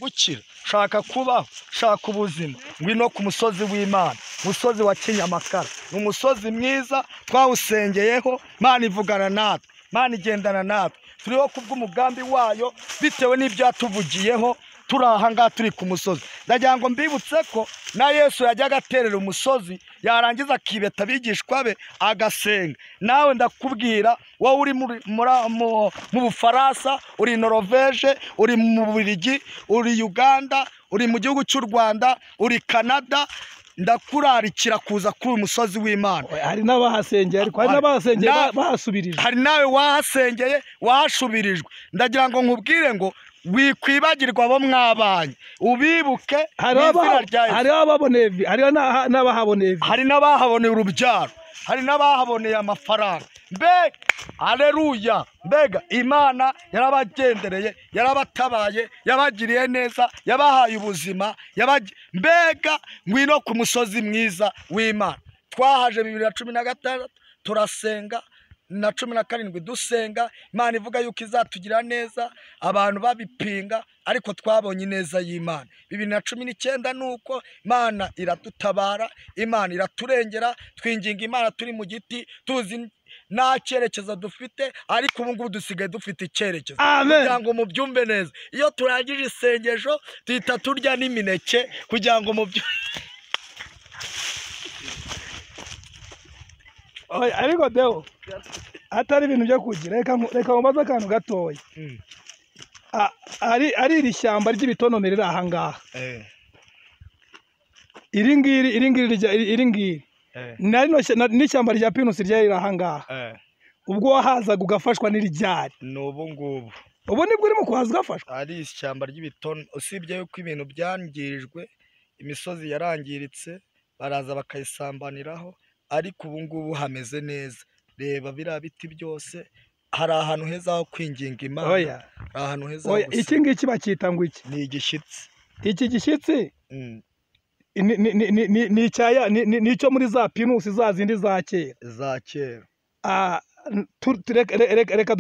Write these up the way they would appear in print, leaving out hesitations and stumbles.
gukira shaka kubaho shaka ubuzima ngwino ku musozi w'Imana musozi wa Kinyamakara ni umusozi mwiza twawusengeyeho Imana ivugana natwe Imana igendana natwe turiho kubw'umugambi wayo bitewe n'ibyo yatuvugiyeho turahanga turi ku musozi ndagira ngo mbibutse ko na Yesu yajyaga aterera umusozi yarangiza akibeta abigishwa be agasenga nawe ndakubwira wowe uri mu Bufaransa uri Norvège uri mu Bubiligi uri Uganda uri mu gihugu cy'u Rwanda uri Canada ndakurarikira kuza kuri umusozi w'Imana hari n'abahasengeye ariko hari n'abahasengeye bahasubirije hari nawe wahasengeye wahashubirijwe ndagira ngo nkubwire ngo wikwibagirwa abo mwabanye ubibuke hari ababoneye n'abahaboneye hari n'abahaboneye urubyaro hari n'abahaboneye amafaranga mbega haleluya mbega Imana yarabagendereye yarabatabaye yabagiriye neza yabahaye ubuzima mbega ngwino ku musozi mwiza w'Imana twahaje 2016 turasenga na 17 dusenga Imana ivuga yuko izatugira neza abantu babipinga ariko twabonye neza y'Imana 2019 nuko Imana iradutabara Imana iraturengera twinginga Imana turi mu giti tuzi nta cyerekezo dufite ariko ubu ngubu dusigaye dufite icyerekezo kugira ngo mubyumve neza iyo turangije isengesho tuhita turya n'imineke kugira ngo ariko Deo atari ibintu byo kugira reka mubaze akantu gatoya ari iri shyamba ry'ibitonomere riri aha ngaha iri ngiri n'ishyamba rya pinusi ryari riri aha ngaha ubwo wahazaga ugafashwa n'iryari n'ubu ngubu ubu nibwo urimo kuhaza ugafashwa ari ishyamba ry'ibitono usibye yuko ibintu byangirijwe imisozi yarangiritse baraza bakayisambaniraho ariko ubu ngubu hameze neza reba biriya biti byose hari ahantu heza ho kwinginga Imana ahantu heza ho gusenga iki ngiki bacyita ngo iki ni igishyitsi iki gishyitsi ni icyo muri za pinusi za zindi za kera reka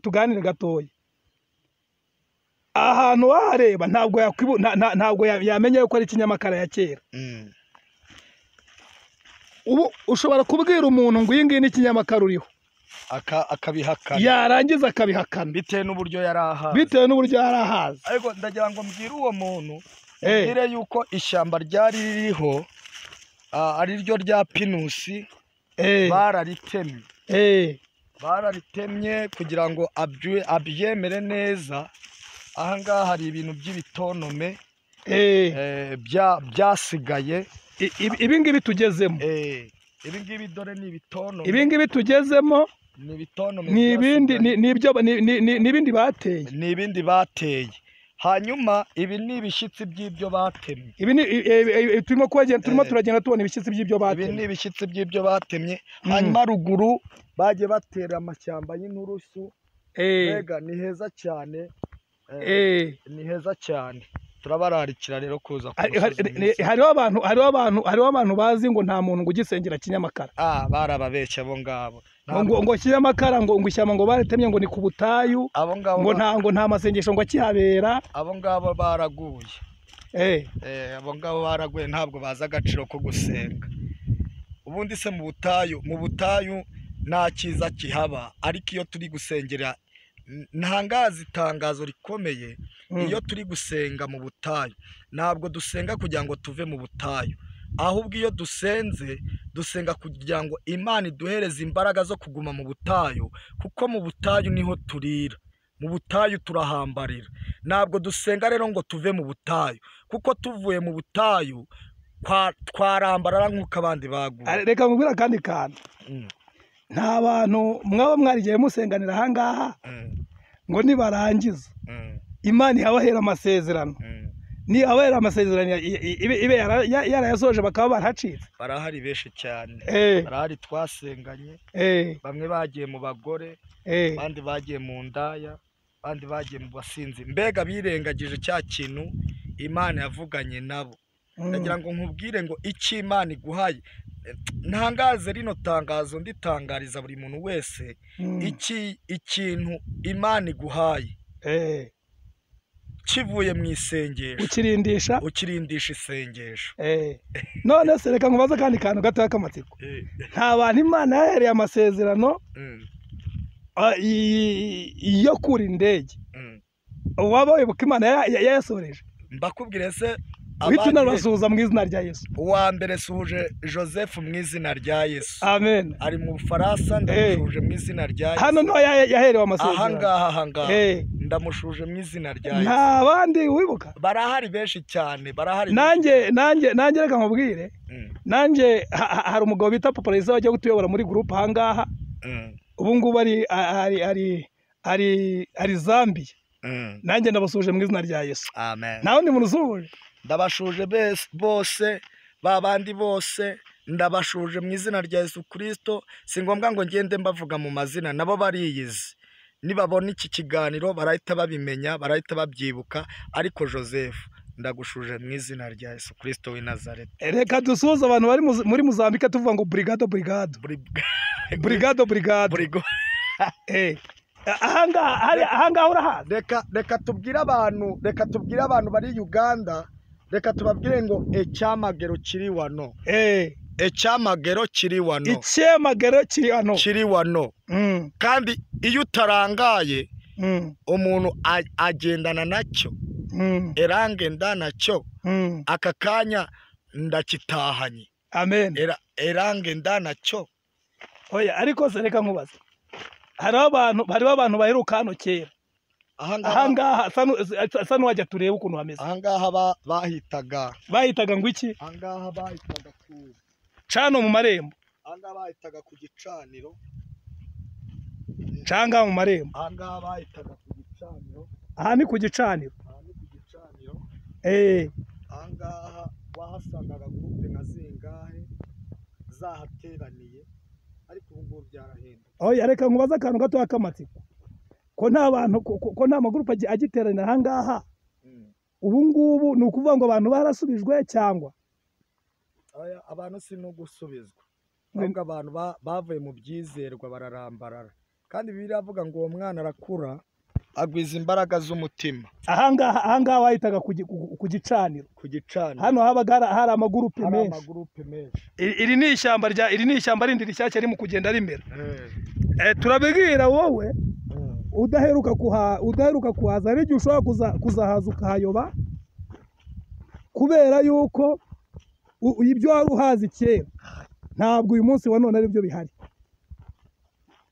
tuganire gatoya ahantu wahareba ntabwo yamenya yuko ari Kinyamakara ya kera ubu ushobora kubwira umuntu ngo iyi ngiyi ni Kinyamakara uriho akabihakana yarangiza akabihakana bitewe n'uburyo yari ahazi ariko ndagira ngo mbwire uwo muntu mbwire yuko ishyamba ryari ririho ari ryo rya pinusi bararitemye kugira ngo abyemere neza aha ngaha hari ibintu by'ibitonome byasigaye ibi ngibi tugezemo ibi ngibi dore ni ibitonome ibi ngibi tugezemo ni ibitonome n'ibindi bateye ni ibindi bateye hanyuma ibi ni ibishyitsi by'ibyo batemye turimo turagenda tubona ibishyitsi by'ibyo batemye ibi ni ibishyitsi by'ibyo batemye hanyuma ruguru bagiye batera amashyamba y'inturusu mbega ni heza cyane ni heza cyane turabararikira rero kuza hariho abantu bazi ngo nta muntu ngo ugisengera Kinyamakara barababeshya abo ngabo ngo Kinyamakara ngo ishyamba ngo baratemye ngo ni ku butayu ngo nta masengesho ngo akihabera abo ngabo baraguye abo ngabo baraguye ntabwo bazi agaciro ko gusenga ubundi se mu butayu nta cyiza kihaba ariko iyo turi gusengera ntangaza itangazo rikomeye iyo turi gusenga mu butayu ntabwo dusenga kugira ngo tuve mu butayu ahubwo iyo dusenga kugira ngo Imana iduhereze imbaraga zo kuguma mu butayu kuko mu butayu niho turira mu butayu turahambarira ntabwo dusenga rero ngo tuve mu butayu kuko tuvuye mu butayu twarambarara nk'uko abandi baguye reka nkubwire akandi kantu nta bantu mwaba mwarigiye musenganira aha ngaha ngo nibarangiza Imana ihabahera amasezerano ni abahera amasezerano ibe yarayasoje bakaba barahacitse barahari benshi cyane barahari twasenganye bamwe bagiye mu bagore abandi bagiye mu ndaya abandi bagiye mu basinzi mbega birengagije cya kintu Imana yavuganye nabo ndagira ngo nkubwire ngo icyo Imana iguhaye ntangaze rino tangazo nditangariza buri muntu wese ikintu Imana iguhaye kivuye mu isengesho ukirindisha isengesho. none se reka nkubaze kandi kantu gato k'amatsiko. nta bantu Imana yahereye amasezerano yo kura indege waba wibuka Imana yayasoreje? Mbakubwire se uhita unabasuhuza mu izina rya Yesu. uwa mbere suhuje Joseph mu izina rya Yesu. Amen. ari mu Bufaransa, ndamushuje mu izina rya Yesu. hano niho yaherewe amasezerano. ahangaha ndamushuje mu izina rya Yesu. nta bandi wibuka? barahari benshi cyane, barahari. nanjye reka nkubwire, nanjye hari umugabo bita Papa Raisa wajya kutuyobora muri groupe ahangaha. ubu ngubu ari Zambia. nanjye ndabasuje mu izina rya Yesu. Amen. nawe ndi muntu usuhuje? ndabashuje bose, babandi bose ndabashuje mu izina rya Yesu Kristo. si ngombwa ngo ngende mbavuga mu mazina, nabo bariyizi. nibabona iki kiganiro barahita babimenya, barahita babyibuka. ariko Joseph, ndagushuje mu izina rya Yesu Kristo w'i Nazareti. reka dusuhuze abantu bari muri Mozambique tuvuga ngo brigado ahangaha urahazi? reka tubwire abantu bari Uganda, reka tubabwire ngo ecyamagero kiri wano. ecyamagero kiri wano. kandi iyo utarangaye umuntu agendana nacyo. erange ndanacyo aka kanya ndakitahanye. Amen. erange ndanacyo. oya ariko se reka nkubaze, hariho abantu baheruka hano kera ahangaha asa n'uwajya turebe ukuntu hameze. ahangaha bahitaga ngo iki? ahangaha bahitaga ku cano mu marembo. ahangaha bahitaga ku gicaniro. canga mu marembo. ahangaha bahitaga ku gicaniro. aha ni ku gicaniro. ahangaha wahasangaga groupe nka zingahe zahateraniye, ariko ubu ngubu byarahindutse. oya reka nkubaze akantu gato k'amatsiko, ko nta magurupe agiteranira ahangaha ubu ngubu. ni ukuvuga ngo abantu barasubijwe cyangwa? abantu si no gusubizwa, ahubwo abantu bavuye mu byizerwa bararambarara. kandi Bibiliya iravuga ngo uwo mwana arakura agwiza imbaraga z'umutima. ahangaha wahitaga ku gicaniro. hano habaga hari amagurupe menshi. iri ni ishyamba rindi rishyashya riri mu kugenda rimera. turabibwira wowe udaheruka kuhaza, hari igihe ushobora kuzahaza ukahayoba, kubera yuko ibyo wari uhazi kera ntabwo uyu munsi wa none ari byo bihari.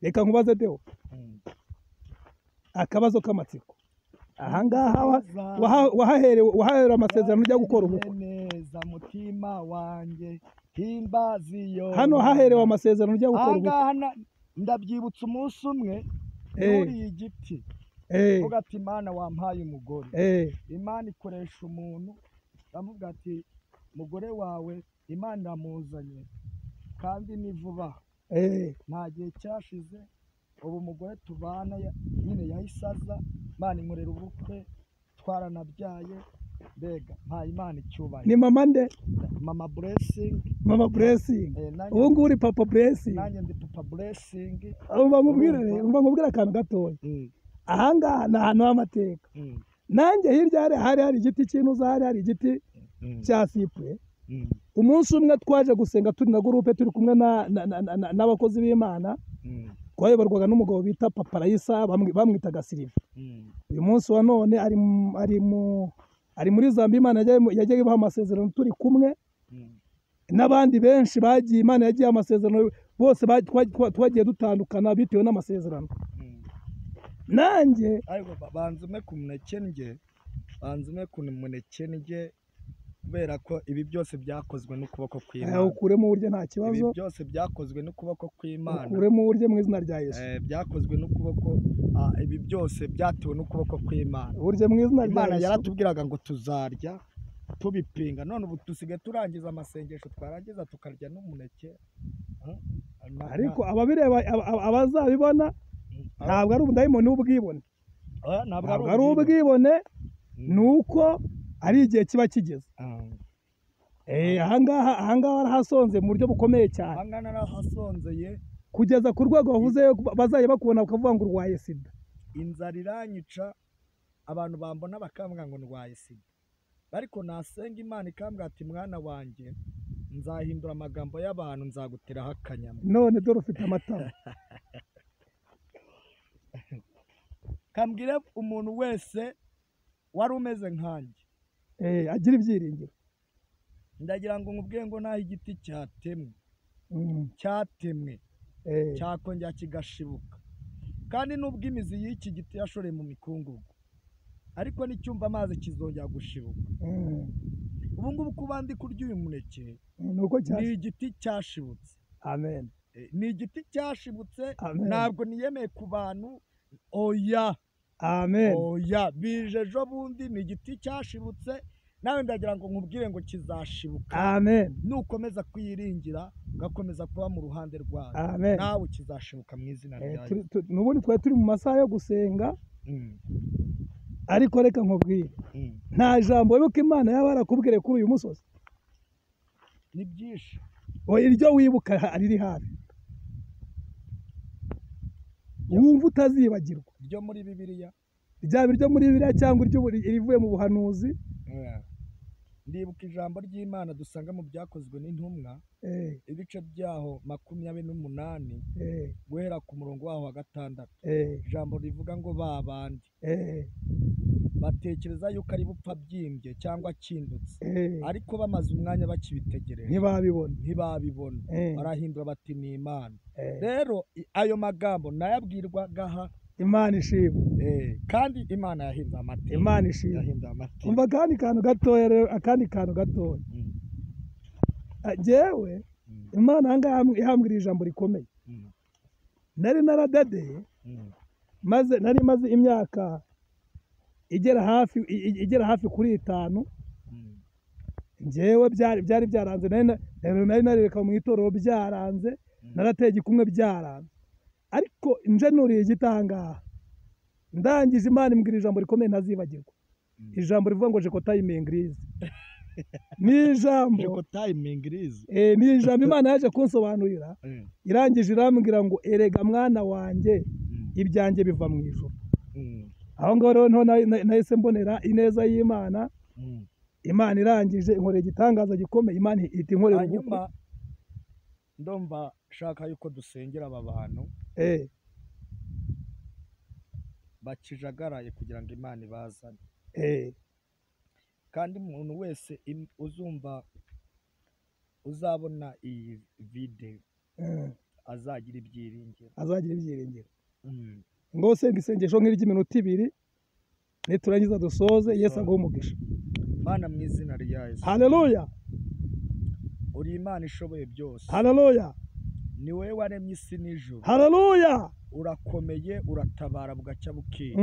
reka nkubaze Deo akabazo k'amatsiko. ahangaha wahaherewe amasezerano ujya gukora ubukwe. neza mutima wanjye himbaziyo. hano haherewe amasezerano ujya gukora ubukwe. ahangaha ndabyibutsa umunsi umwe yuriye igiti, uvuga ati Imana wampaye umugore. Imana ikoresha umuntu, aramubwira ati umugore wawe Imana iramuzanye kandi ni vuba. nta gihe cyashize, ubu umugore tubana nyine yahise aza, Imana inkorera ubukwe, twaranabyaye. mbega nta Imana icyubahiro. ni mama nde? Mama Blessing. ubu ngubu uri Papa Blessing. nanjye ndi Papa Blessing. umva nkubwire akantu gatoya. ahangaha ni ahantu h'amateka. nanjye hirya hari igiti cy'intuza, hari igiti cya sipure. umunsi umwe twaje gusenga turi na gurupe, turi kumwe n'abakozi b'Imana. twayoborwaga n'umugabo bita Papa Raisa, bamwitaga Silva. uyu munsi wa none ari muri Zambia. Imana yagiye ibaha amasezerano turi kumwe n'abandi benshi bagiye. Imana yagiye amasezerano bose twagiye dutandukana bitewe n'amasezerano. nanjye banzume ku muneke nge, kubera ko ibi byose byakozwe n'ukuboko kw'Imana. ukuremo uburyo nta kibazo. ibi byose byakozwe n'ukuboko kw'Imana. ukuremo uburyo mu izina rya Yesu. byakozwe n'ukuboko. ibi byose byatewe n'ukuboko kw'Imana. uburyo mu izina rya Yesu. Imana yaratubwiraga ngo tuzarya tubipinga, none ubu dusigaye turangiza amasengesho, twarangiza tukarya n'umuneke. ariko ababireba abazabibona ntabwo ari ubudayimoni w'ubwibone. ntabwo ari ubwibone, ni uko ari igihe kiba kigeze. ahangaha warahasonze mu buryo bukomeye cyane. ahangaha narahasonzeye kugeza ku rwego bavuze bazajya bakubona bakavuga ngo urwaye sida. inzara iranyica, abantu bambona bakambwira ngo ndwaye sida, ariko nasenga Imana ikambwira ati mwana wanjye nzahindura amagambo y'abantu nzaguteraho akanyama. none dore ufite amatara. Kambwire umuntu wese wari umeze nkanjye agira ibyiringiro. ndagira ngo nkubwiye ngo naho igiti cyatemwe cyakongera kigashibuka, kandi nubwo imizi y'iki giti yashoreye mu mikungugu ariko n'icyumva amazi kizongera gushibuka. ubu ngubu kuba ndi kurya uyu muneke ni igiti cyashibutse. Amen. ni igiti cyashibutse. ntabwo niyemeye ku bantu, oya. Amen. oya, bije ejo bundi ni igiti cyashibutse, nawe ndagira ngo nkubwire ngo kizashibuka. Amen. nukomeza kwiyiringira ugakomeza kuba mu ruhande rwawe, Amen. nawe kizashibuka mu izina rya Yesu. Nubundi twari turi mu masaha yo gusenga, ariko reka nkubwire, nta jambo wibuka Imana yaba yarakubwire kuri uyu musozi. ni byinshi. iryo wibuka riri hafi, wumva utazibagirwa, ryo muri Bibiliya, ryaba iryo muri Bibiliya cyangwa irivuye mu buhanuzi. ndibuka ijambo ry'Imana dusanga mu byakozwe n'intumwa, ibice byaho 28 guhera ku murongo waho wa 6. ijambo rivuga ngo babandi batekereza yuko ari bupfa byimbye cyangwa kindutse, ariko bamaze umwanya bakibitegereje ntibabibona. barahindura bati ni Imana. rero ayo magambo nayabwirwagaha Imana ishimwe. kandi Imana yahinda amateka. Imana ishimwe. umva akandi kantu gatoya rero, akandi kantu gatoya. Jewe Imana ahangaha ihambwira ijambo rikomeye. nari naradadeye, nari maze imyaka igera hafi kuri 5. njyewe byari byaranze, nari narereka mu itorero byaranze, narateye igikumwe byaranze, ariko nje nuriye igitangaha ndangije Imana imbwira ijambo rikomeye ntazibagirwa. ijambo rivuga ngo jeko timing is. ni ijambo Imana yaje kunsobanurira, irangije irambwira ngo erega mwana wanjye ibyanjye biva mu ijuru. aho ngaho rero nahise mbonera ineza y'Imana. Imana irangije inkorera igitangaza gikomeye. Imana ihita inkorera ubukwe. ndumva shaka yuko dusengera aba bantu bakijagaraye kugira ngo Imana ibazane. kandi umuntu wese uzabona iyi video azagira ibyiringiro. ngo senga isengesho nk'iry'iminota 2 niturangiza dusoze. Yesu aguhe umugisha. Mana mu izina rya Yesu. Haleluya. uri Imana ishoboye byose. Haleluya. ni wowe waremye isi n'ijuru. Haleluya. urakomeye, uratabara bugacya bukeye.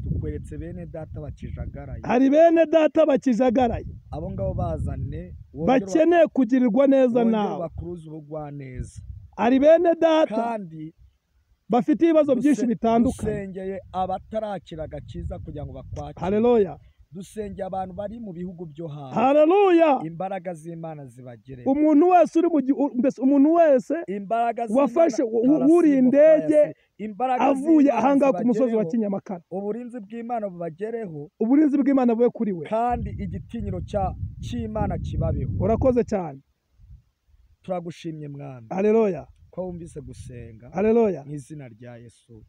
tukweretse bene data bakijagaraye. hari bene data bakijagaraye, abo ngabo bazane bakeneye kugirirwa neza nawe, bakuruza ubugwaneza. hari bene data kandi bafite ibibazo byinshi bitandukanye. dusengeye abatarakira agakiza kugira ngo bakwakire. Haleluya. dusengeye abantu bari mu bihugu byo hanze. Haleluya. imbaraga z'Imana zibagere. umuntu wese umuntu wese wafashe wuri indege avuye ahangaha ku musozi wa Kinyamakara, uburinzi bw'Imana bubagereho. uburinzi bw'Imana bube kuri we, kandi igitinyiro cy'Imana kibabeho. urakoze cyane. turagushimye Mwami. Haleluya. ko wumvise gusenga. Haleluya. mu izina rya Yesu.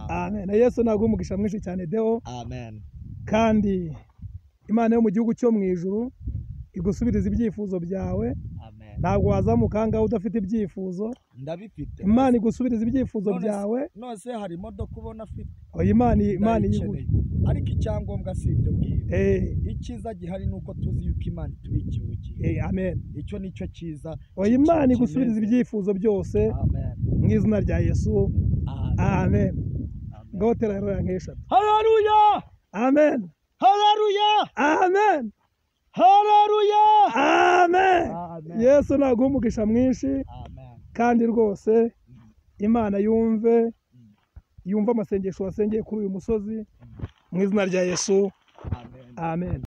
Amen. Yesu naguhe umugisha mwinshi cyane Deo. Amen. kandi Imana yo mu gihugu cyo mu ijuru igusubiriza ibyifuzo byawe. Amen. ntabwo wazamuka ahangaha udafite ibyifuzo. ndabifite. Imana igusubiriza ibyifuzo byawe. nose hari imodoka ubona afite. Imana yiguhe. ariko icyangombwa si ibyo ngibyo. icyiza gihari nuko tuzi yuko Imana itubikiye ubugingo. Amen. icyo nicyo cyiza. Imana igusubiriza ibyifuzo byose. Amen. mu izina rya Yesu. Amen. Ngotera rero yankesha. Haleluya. Amen. Haleluya. Amen. Haleluya. Amen. Yesu naguhe umugisha mwinshi. Amen. kandi rwose Imana yumve amasengesho wasengeye kuri uyu musozi mu izina rya Yesu. Amen.